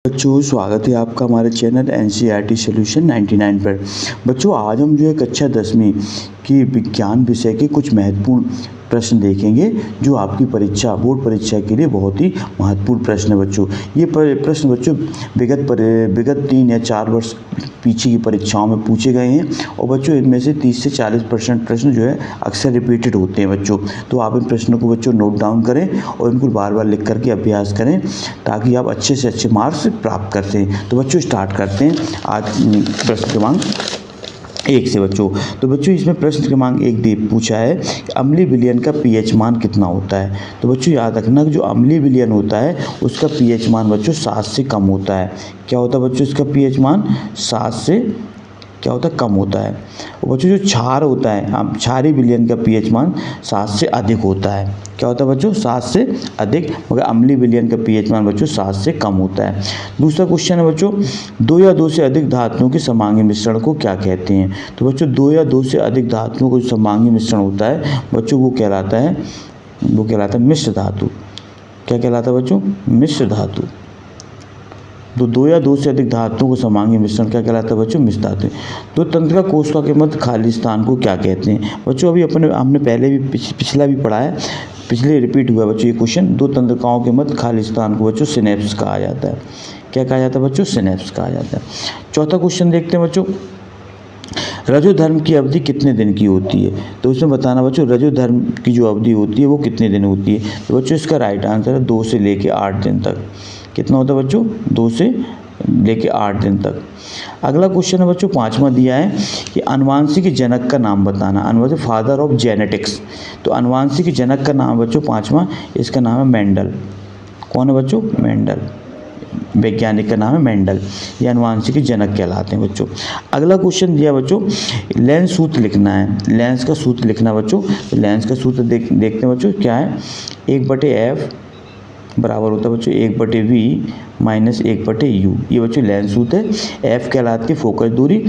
बच्चों स्वागत है आपका हमारे चैनल एनसीईआरटी सॉल्यूशन 99 पर। बच्चों आज हम जो है कक्षा 10वीं की विज्ञान विषय के कुछ महत्वपूर्ण प्रश्न देखेंगे जो आपकी परीक्षा बोर्ड परीक्षा के लिए बहुत ही महत्वपूर्ण प्रश्न है। बच्चों ये प्रश्न बच्चों विगत 3 या 4 वर्ष पीछे की परीक्षाओं में पूछे गए हैं और बच्चों इनमें से 30 से 40% प्रश्न जो है अक्सर रिपीटेड होते हैं बच्चों। तो आप इन प्रश्नों को बच्चों नोट डाउन करें और इनको बार बार लिख करके अभ्यास करें ताकि आप अच्छे से अच्छे मार्क्स प्राप्त कर सकें। तो बच्चों स्टार्ट करते हैं आज प्रश्न क्रमांक 1 से बच्चों। तो बच्चों इसमें प्रश्न क्रमांक 1 पूछा है कि अम्लीय विलयन का पीएच मान कितना होता है। तो बच्चों याद रखना कि जो अम्लीय विलयन होता है उसका पीएच मान बच्चों 7 से कम होता है। क्या होता है बच्चों इसका पीएच मान 7 से क्या होता है कम होता है। और बच्चों जो क्षार होता है क्षारीय विलयन का पीएच मान 7 से अधिक होता है। क्या होता है बच्चों 7 से अधिक, मगर अम्लीय विलयन का पीएच मान बच्चों 7 से कम होता है। दूसरा क्वेश्चन है बच्चों 2 या 2 से अधिक धातुओं के समांगी मिश्रण को क्या कहते हैं। तो बच्चों 2 या 2 से अधिक धातुओं को समांगी मिश्रण होता है बच्चों वो कहलाता है मिश्र धातु। क्या कहलाता है बच्चों मिश्र धातु। तो 2 या 2 से अधिक धातुओं को समांगी मिश्रण क्या कहलाता है बच्चों मिश्र धातु। तो तंत्रिका कोशिका के मध्य खाली स्थान को क्या कहते हैं। बच्चों अभी हमने पहले भी पिछला भी पढ़ा है, पिछले रिपीट हुआ बच्चों ये क्वेश्चन। 2 तंत्रिकाओं के मध्य खाली स्थान को बच्चों सिनेप्स कहा जाता है। क्या कहा जाता है बच्चों सिनेप्स कहा जाता है। चौथा क्वेश्चन देखते हैं बच्चों रजोधर्म की अवधि कितने दिन की होती है। तो उसमें बताना बच्चों रजोधर्म की जो अवधि होती है वो कितने दिन होती है। तो बच्चों इसका राइट आंसर है 2 से लेके 8 दिन तक। कितना होता है बच्चों 2 से लेके 8 दिन तक। अगला क्वेश्चन है बच्चों 5वां दिया है कि अनुवांशिक जनक का नाम बताना। अनुवांशिक फादर ऑफ जेनेटिक्स। तो अनुवांशिक जनक का नाम बच्चों 5वां इसका नाम है मेंडल। कौन है बच्चों मेंडल। वैज्ञानिक का नाम है मेंडल। ये अनुवांशिक जनक कहलाते हैं बच्चों। अगला क्वेश्चन दिया बच्चों लेंस सूत्र लिखना है। लेंस का सूत्र लिखना बच्चों। तो लेंस का सूत्र देखते हैं बच्चों क्या है 1/f बराबर होता है बच्चों 1/v माइनस 1/u। ये बच्चों लेंस सूत्र है। f कहलाती है फोकस दूरी,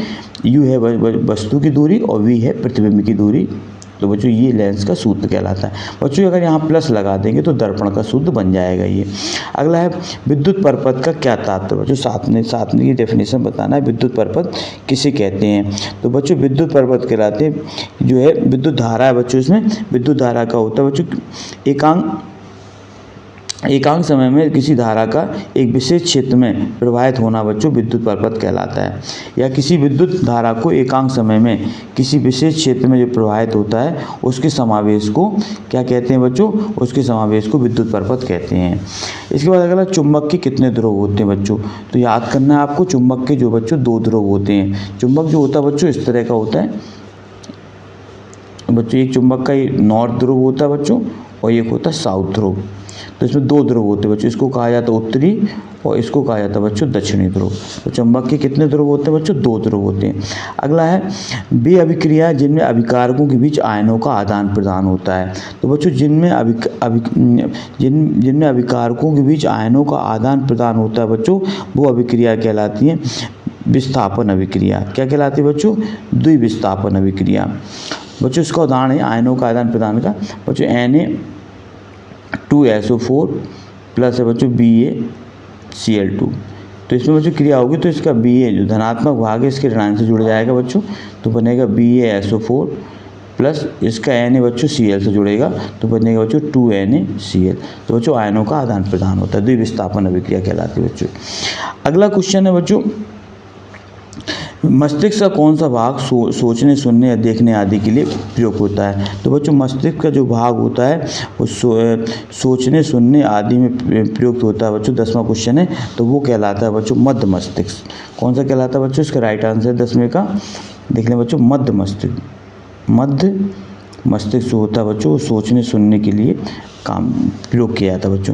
u है वस्तु की दूरी और v है प्रतिबिंब की दूरी। तो बच्चों ये लेंस का सूत्र कहलाता है। बच्चों अगर यहाँ प्लस लगा देंगे तो दर्पण का सूत्र बन जाएगा ये। अगला है विद्युत परपथ का क्या तात्पर्य। बच्चों साथ में की डेफिनेशन बताना है विद्युत परपथ किसे कहते हैं। तो बच्चों विद्युत परपथ कहलाते हैं जो है विद्युत धारा है बच्चों। इसमें विद्युत धारा का होता है बच्चों एकांक समय में किसी धारा का एक विशेष क्षेत्र में प्रवाहित होना बच्चों विद्युत परपथ कहलाता है। या किसी विद्युत धारा को एकांक समय में किसी विशेष क्षेत्र में जो प्रवाहित होता है उसके समावेश को क्या कहते हैं बच्चों उसके समावेश को विद्युत परपथ कहते हैं। इसके बाद अगला चुंबक के कितने ध्रुव होते हैं बच्चों। तो याद करना है आपको चुंबक के जो बच्चों 2 ध्रुव होते हैं। चुंबक जो होता है बच्चों इस तरह का होता है बच्चों। एक चुंबक का नॉर्थ ध्रुव होता है बच्चों और एक होता है साउथ ध्रुव। तो इसमें 2 ध्रुव होते हैं बच्चों। इसको कहा जाता है उत्तरी और इसको कहा जाता है बच्चों दक्षिणी ध्रुव। तो चुंबक के कितने ध्रुव होते हैं बच्चों 2 ध्रुव होते हैं। अगला है वे अभिक्रिया जिनमें अभिकारकों के बीच आयनों का आदान प्रदान होता है। तो बच्चों जिनमें अभिकारकों के बीच आयनों का आदान प्रदान होता है बच्चों वो अभिक्रिया कहलाती है विस्थापन अभिक्रिया। क्या कहलाती है बच्चों द्विविस्थापन अभिक्रिया। बच्चों इसका उदाहरण है आयनों का आदान प्रदान का बच्चों Na2SO4 प्लस है बच्चों BaCl2। तो इसमें बच्चों क्रिया होगी तो इसका Ba जो धनात्मक भाग है इसके ऋणांक से जुड़ जाएगा बच्चों। तो बनेगा BaSO4 प्लस इसका Na बच्चों Cl से जुड़ेगा तो बनेगा बच्चों 2NaCl। तो बच्चों आयनों का आदान प्रदान होता है द्विविस्थापन अभिक्रिया कहलाती है बच्चों। अगला क्वेश्चन है बच्चों मस्तिष्क का कौन सा भाग सोचने सुनने या देखने आदि के लिए प्रयोग होता है। तो बच्चों मस्तिष्क का जो भाग होता है वो सोचने सुनने आदि में प्रयुक्त होता है बच्चों। 10वां क्वेश्चन है तो वो कहलाता है बच्चों मध्य मस्तिष्क। कौन सा कहलाता है बच्चों इसका राइट आंसर 10वें का देख लें बच्चों मध्य मस्तिष्क जो होता है बच्चों वो सोचने सुनने के लिए काम प्रयोग किया जाता है बच्चों।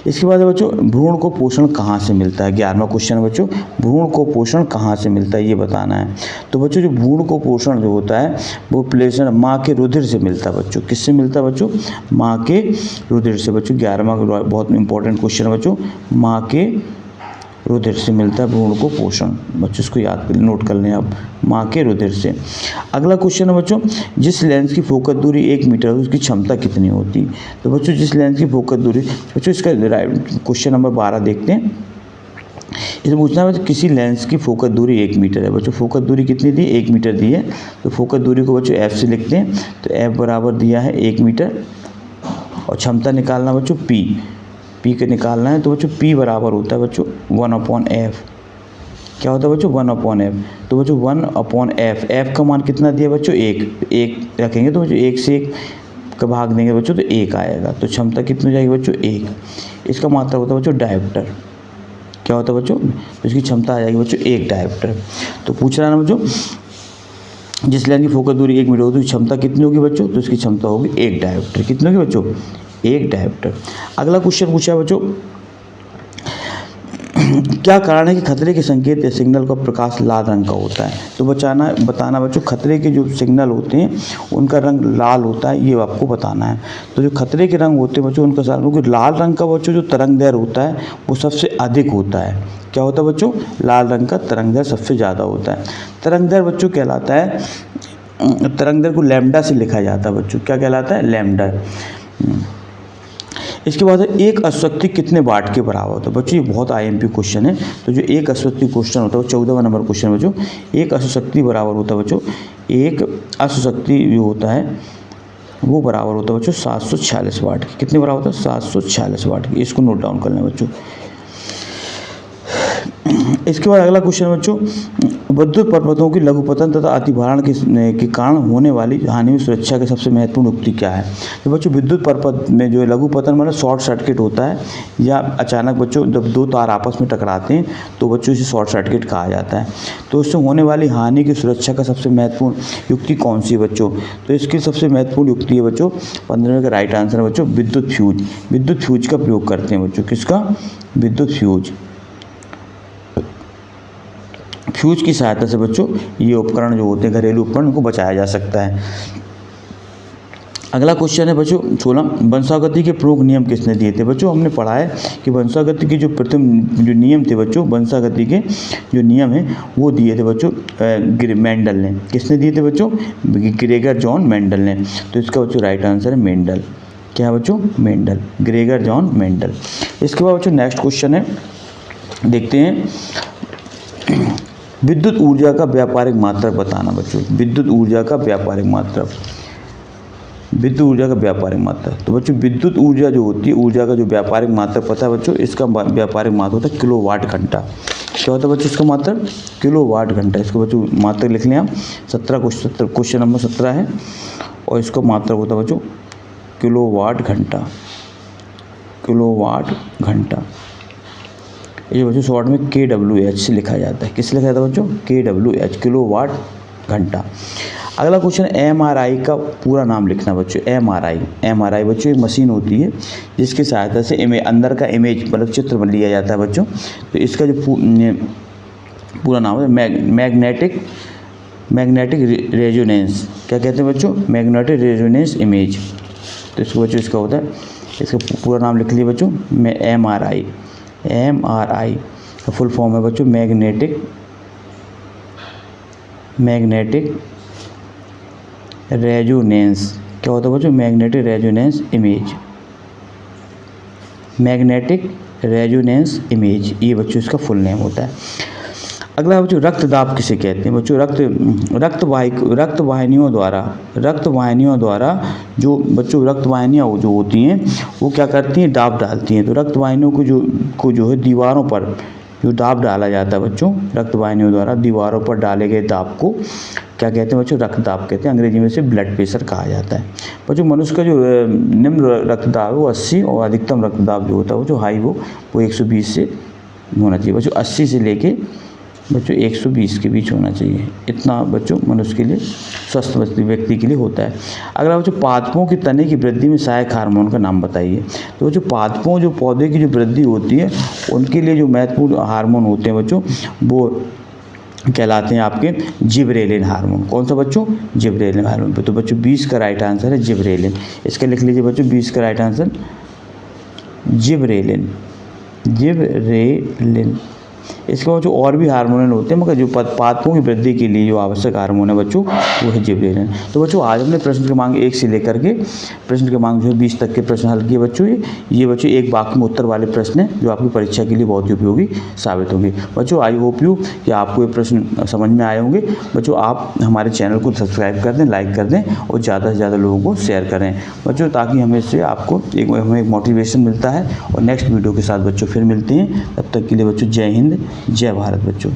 इसके बाद बच्चों भ्रूण को पोषण कहाँ से मिलता है। 11वां क्वेश्चन है बच्चों भ्रूण को पोषण कहाँ से मिलता है ये बताना है। तो बच्चों जो भ्रूण को पोषण जो होता है वो प्लेषण माँ के रुधिर से मिलता है बच्चों। किससे मिलता है बच्चों माँ के रुधिर से बच्चों। 11वां बहुत इंपॉर्टेंट क्वेश्चन है बच्चों माँ के रुधिर से मिलता है भ्रूण को पोषण। बच्चों इसको याद कर नोट कर लें आप माँ के रुधिर से। अगला क्वेश्चन है बच्चों जिस लेंस की फोकस दूरी 1 मीटर है उसकी क्षमता कितनी होती है। तो बच्चों जिस लेंस की फोकस दूरी बच्चों इसका क्वेश्चन नंबर 12 देखते हैं इसे पूछना है बच्चों किसी लेंस की फोकस दूरी 1 मीटर है। बच्चों फोकस दूरी कितनी दी, 1 मीटर दी है, तो फोकस दूरी को बच्चों एफ से लिखते हैं। तो एफ बराबर दिया है 1 मीटर और क्षमता निकालना बच्चों पी के निकालना है। तो बच्चों पी बराबर होता है बच्चों 1/f। क्या होता है बच्चों 1/f। तो बच्चों 1/f, एफ का मान कितना दिया बच्चों 1 रखेंगे तो बच्चों 1 से 1 का भाग देंगे बच्चों तो 1 आएगा। तो क्षमता कितनी हो जाएगी बच्चों 1। इसका मात्रा होता है बच्चों डायोप्टर। क्या होता है बच्चों, तो इसकी क्षमता आ जाएगी बच्चों 1 डायोप्टर। तो पूछ रहा है ना बच्चों जिस लेंस की फोकस दूरी 1 मीटर होगी तो क्षमता कितनी होगी बच्चों, तो इसकी क्षमता होगी 1 डायोप्टर। कितनी होगी बच्चों, 1 डायोप्टर। अगला क्वेश्चन पूछा बच्चों क्या कारण है कि खतरे के संकेत या सिग्नल का प्रकाश लाल रंग का होता है। तो बताना बच्चों खतरे के जो सिग्नल होते हैं उनका रंग लाल होता है, ये आपको बताना है। तो जो खतरे के रंग होते हैं बच्चों उनका क्योंकि लाल रंग का बच्चों जो तरंग दैर्घ्य होता है वो सबसे अधिक होता है। क्या होता है बच्चों, लाल रंग का तरंग दैर्घ्य सबसे ज़्यादा होता है। तरंग दैर्घ्य बच्चों कहलाता है, तरंग दैर्घ्य को लैम्डा से लिखा जाता है बच्चों। क्या कहलाता है, लैम्डा। इसके बाद एक अश्वत्थी कितने वाट के बराबर होता है। बच्चों ये बहुत आईएमपी क्वेश्चन है। तो जो एक अश्वत्थी क्वेश्चन होता है वो 14वां नंबर क्वेश्चन है बच्चों। एक अश्वशक्ति बराबर होता है बच्चों, एक अश्वशक्ति जो होता है वो बराबर होता है बच्चों 746 वाट की। कितने बराबर होता है, 746 वाट की। इसको नोट डाउन कर लें बच्चों। इसके बाद अगला क्वेश्चन है बच्चों विद्युत परपथों की लघुपतन तथा अतिभारण के कारण होने वाली हानि में सुरक्षा की सबसे महत्वपूर्ण युक्ति क्या है। तो बच्चों विद्युत परपथ में जो लघुपतन मतलब शॉर्ट सर्किट होता है या अचानक बच्चों जब दो तार आपस में टकराते हैं तो बच्चों इसे शॉर्ट सर्किट कहा जाता है। तो इससे होने वाली हानि की सुरक्षा का सबसे महत्वपूर्ण युक्ति कौन सी है बच्चों, तो इसकी सबसे महत्वपूर्ण युक्ति है बच्चों 15वें का राइट आंसर है बच्चों विद्युत फ्यूज। विद्युत फ्यूज का प्रयोग करते हैं बच्चों, किसका, विद्युत फ्यूज। फ्यूज की सहायता से बच्चों ये उपकरण जो होते हैं घरेलू उपकरण उनको बचाया जा सकता है। अगला क्वेश्चन है बच्चों 16 वंशागति के प्रमुख नियम किसने दिए थे। बच्चों हमने पढ़ा है कि वंशागति के जो प्रथम जो नियम थे बच्चों, वंशागति के जो नियम है वो दिए थे बच्चों मेंडल ने। किसने दिए थे बच्चों, ग्रेगर जॉन मेंडल ने। तो इसका बच्चों राइट आंसर है मेंडल। क्या है बच्चों, मेंडल, ग्रेगर जॉन मेंडल। इसके बाद बच्चों नेक्स्ट क्वेश्चन है, देखते हैं विद्युत ऊर्जा का व्यापारिक मात्रक बताना बच्चों। विद्युत ऊर्जा का व्यापारिक मात्रक, विद्युत ऊर्जा का व्यापारिक मात्रक। तो बच्चों विद्युत ऊर्जा जो होती है, ऊर्जा का जो व्यापारिक मात्रक पता है बच्चों, इसका व्यापारिक मात्रक होता है किलोवाट घंटा। क्या होता है बच्चों इसका मात्रक, किलोवाट घंटा। इसको बच्चों मात्रक लिख लें आप। 17 क्वेश्चन नंबर 17 है और इसका मात्रक होता है बच्चों किलोवाट घंटा। किलोवाट घंटा ये बच्चों शॉर्ट में kWh से लिखा जाता है। किस लिखा जाता है बच्चों, kWh, किलोवाट घंटा। अगला क्वेश्चन MRI का पूरा नाम लिखना बच्चों। MRI बच्चों एक मशीन होती है जिसकी सहायता से अंदर का इमेज मतलब चित्र बन लिया जाता है बच्चों। तो इसका जो पूरा नाम है मैग्नेटिक रेजोनेंस। क्या कहते हैं बच्चों, मैग्नेटिक रेजोनेंस इमेज। तो इसको बच्चों इसका होता है, इसका पूरा नाम लिख लिया बच्चों MRI का फुल फॉर्म है बच्चों मैग्नेटिक रेजोनेंस। क्या होता है बच्चों, magnetic resonance image. Magnetic resonance image ये बच्चों इसका फुल नेम होता है। अगला बच्चों रक्त दाब किसे कहते हैं बच्चों। रक्त वाहिनियों द्वारा जो बच्चों रक्त वाहिनियाँ जो होती हैं वो क्या करती हैं, दाब डालती हैं। तो रक्त वाहिनियों को जो है दीवारों पर जो दाब डाला जाता है बच्चों, रक्त वाहिनियों द्वारा दीवारों पर डाले गए दाब को क्या कहते हैं बच्चों, रक्त दाब कहते हैं। अंग्रेजी में से ब्लड प्रेशर कहा जाता है बच्चों। मनुष्य का जो निम्न रक्तदाब है वो 80 और अधिकतम रक्तदाब जो होता है वो जो हाई वो 120 से होना चाहिए बच्चों। 80 से लेके बच्चों 120 के बीच होना चाहिए। इतना बच्चों मनुष्य के लिए, स्वस्थ व्यक्ति के लिए होता है। अगला बच्चों पादपों की तने की वृद्धि में सहायक हार्मोन का नाम बताइए। तो बच्चों पादपों जो पौधे की जो वृद्धि होती है उनके लिए जो महत्वपूर्ण हार्मोन होते हैं बच्चों वो कहलाते हैं आपके जिबरेलिन हार्मोन। कौन सा बच्चों, जिबरेलिन हार्मोन। तो बच्चों 20 का राइट आंसर है जिबरेलिन। इसका लिख लीजिए बच्चों 20 का राइट आंसर जिबरेलिन। इसके बाद जो और भी हार्मोन होते हैं, मगर जो पादपों की वृद्धि के लिए जो आवश्यक हार्मोन है बच्चों वो है जिबरेलिन। तो बच्चों आज हमने प्रश्न क्रमांक 1 से लेकर के प्रश्न क्रमांक जो है 20 तक के प्रश्न हल किए बच्चों। ये बच्चों एक वाक्य में उत्तर वाले प्रश्न हैं जो आपकी परीक्षा के लिए बहुत ही उपयोगी साबित होंगे। बच्चों आई होप यू कि आपको ये प्रश्न समझ में आए होंगे। बच्चों आप हमारे चैनल को सब्सक्राइब कर दें, लाइक कर दें और ज़्यादा से ज़्यादा लोगों को शेयर करें बच्चों, ताकि हमें इससे आपको हमें एक मोटिवेशन मिलता है। और नेक्स्ट वीडियो के साथ बच्चों फिर मिलते हैं, तब तक के लिए बच्चों जय हिंद जय भारत बच्चों।